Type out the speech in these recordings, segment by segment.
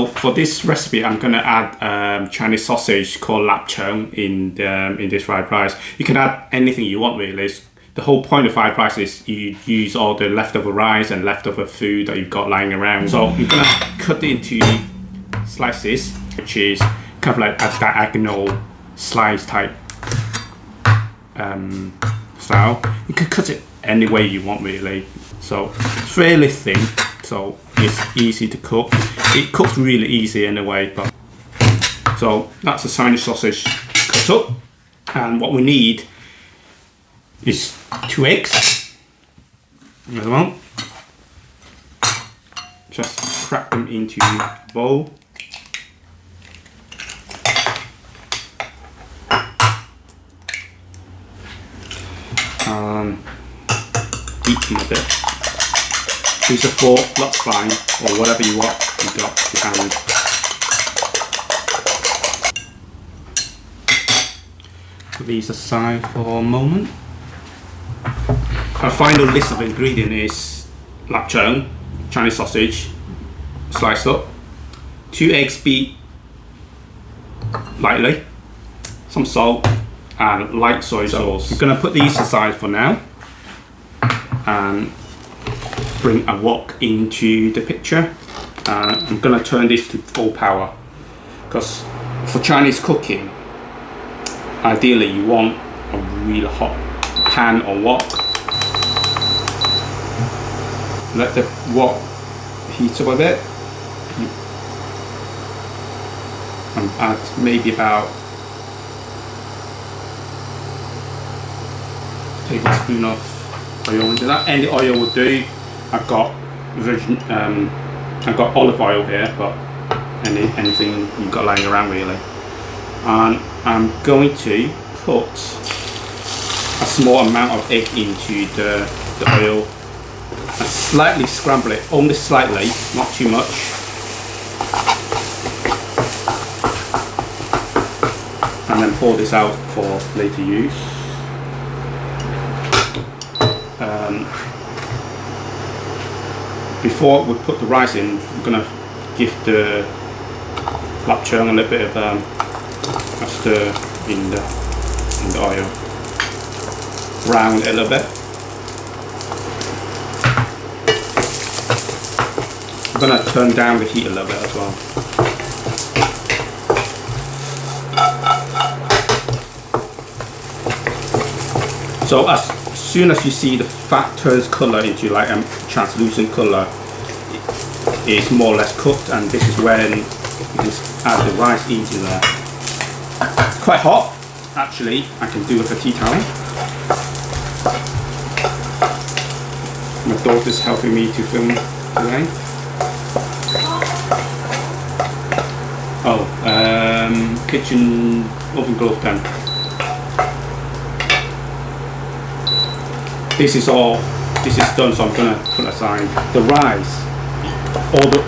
For this recipe, I'm going to add Chinese sausage called lapchung in this fried rice. You can add anything you want really. The whole point of fried rice is you use all the leftover rice and leftover food that you've got lying around. So I'm going to cut it into slices, which is kind of like a diagonal slice type style. You can cut it any way you want really. So fairly thin, so it's easy to cook. It cooks really easy anyway. But so that's the Chinese sausage cut up, and what we need is 2 eggs as well. Just crack them into a bowl. Beat them a bit. Use a fork, that's fine, or whatever you want. You got your hand. Put these aside for a moment. Our final list of ingredients is lapchung, Chinese sausage, sliced up, 2 eggs beat lightly, some salt, and light soy sauce. We're going to put these aside for now and bring a wok into the picture. I'm going to turn this to full power because for Chinese cooking, ideally you want a really hot pan or wok. Let the wok heat up a bit and add maybe about a tablespoon of oil into that. Any oil will do. I've got I've got olive oil here, but anything you've got lying around really. And I'm going to put a small amount of egg into the oil and slightly scramble it, only slightly, not too much. And then pour this out for later use. Before we put the rice in, we're going to give the lapchung a little bit of a stir in the oil. Brown it a little bit. I'm going to turn down the heat a little bit as well. So as soon as you see the fat turns colour into like a translucent colour, it's more or less cooked, and this is when you can add the rice into there. It's quite hot, actually. I can do with a tea towel. My daughter's helping me to film today. Oh, kitchen oven glove pen. This is done, so I'm gonna put aside the rice. All the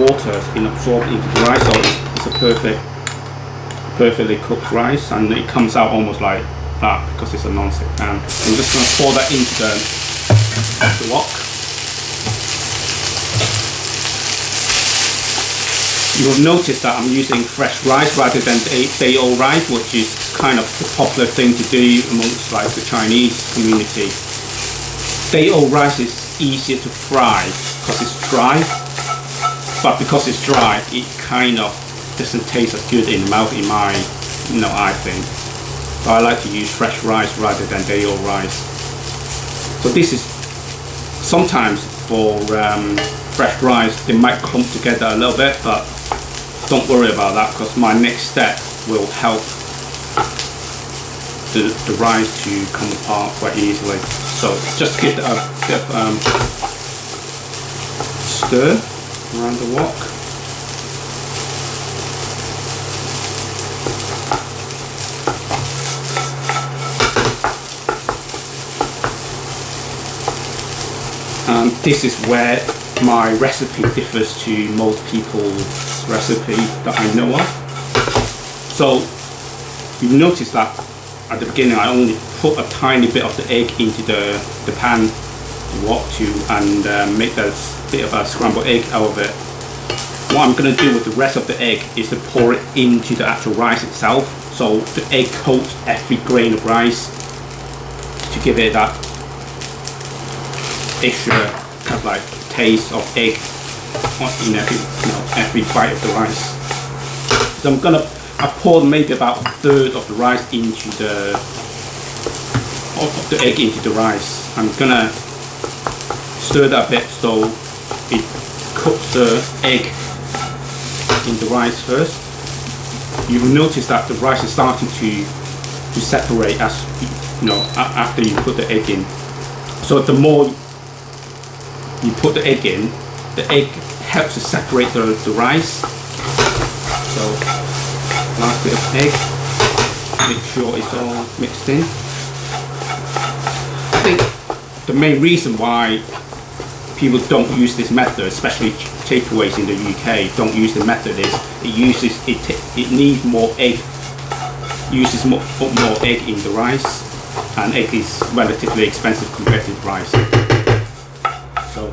water has been absorbed into the rice, so it's a perfectly cooked rice, and it comes out almost like that because it's a non-stick pan. I'm just gonna pour that into the wok. You will notice that I'm using fresh rice rather than day-old rice, which is kind of the popular thing to do amongst like the Chinese community. Day-old rice is easier to fry because it's dry, but because it's dry, it kind of doesn't taste as good in the mouth, I think. So I like to use fresh rice rather than day-old rice. So this is sometimes for fresh rice, they might clump together a little bit, but don't worry about that because my next step will help the rice to come apart quite easily. So just give it a bit of stir around the wok. And this is where my recipe differs to most people's recipe that I know of. So you notice that at the beginning I only put a tiny bit of the egg into the pan, the wok, and make a bit of a scrambled egg out of it. what I'm going to do with the rest of the egg is to pour it into the actual rice itself. So the egg coats every grain of rice to give it that extra kind of like taste of egg in every bite of the rice. So I poured maybe about a third of the rice into the egg into the rice. I'm gonna stir that a bit so it cooks the egg in the rice first. You will notice that the rice is starting to separate as after you put the egg in. So the more you put the egg in, the egg helps to separate the rice. So last bit of egg, make sure it's all mixed in. I think the main reason why people don't use this method, especially takeaways in the UK, don't use the method is it needs more egg, uses more egg in the rice, and egg is relatively expensive compared to rice. So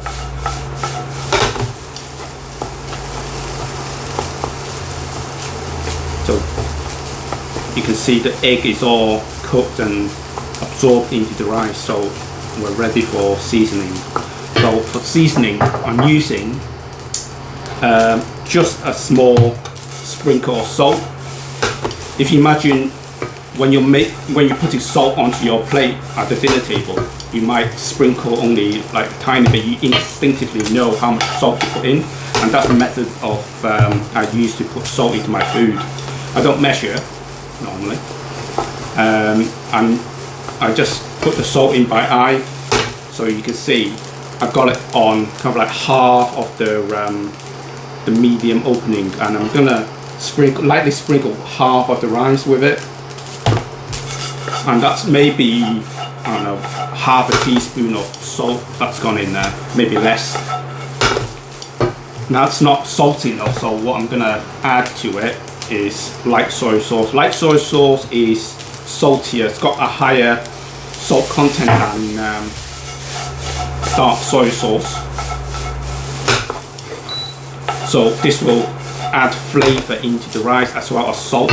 you can see the egg is all cooked and absorbed into the rice, so we're ready for seasoning. So for seasoning, I'm using just a small sprinkle of salt. If you imagine when you're putting salt onto your plate at the dinner table, you might sprinkle only like a tiny bit. You instinctively know how much salt to put in, and that's the method of I use to put salt into my food. I don't measure normally, and I just put the salt in by eye. So you can see I've got it on kind of like half of the medium opening, and I'm gonna lightly sprinkle half of the rice with it, and that's maybe, I don't know, half a teaspoon of salt that's gone in there, maybe less. Now it's not salty enough, so what I'm gonna add to it is light soy sauce. Light soy sauce is saltier, it's got a higher salt content than dark soy sauce. So this will add flavour into the rice as well as salt.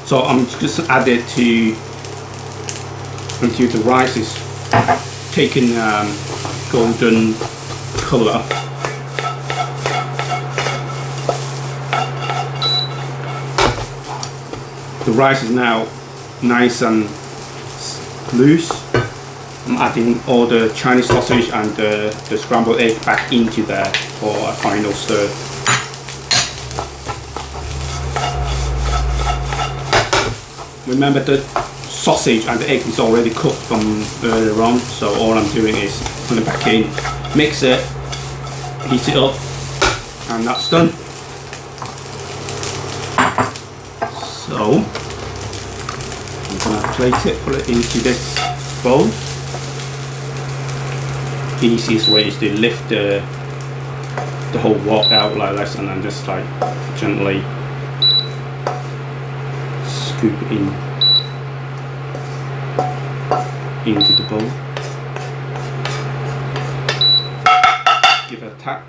So I'm just add it until the rice is taken golden colour. The rice is now nice and loose. I'm adding all the Chinese sausage and the scrambled egg back into there for a final stir. Remember, the sausage and the egg is already cooked from earlier on, so all I'm doing is put it back in, mix it, heat it up, and that's done. So I'm going to plate it, put it into this bowl. The easiest way is to lift the whole wok out like this, and then just like gently scoop it into the bowl. Give it a tap,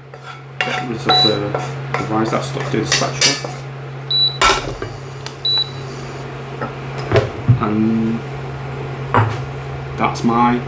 get rid of the rice that's stuck to the spatula, and that's my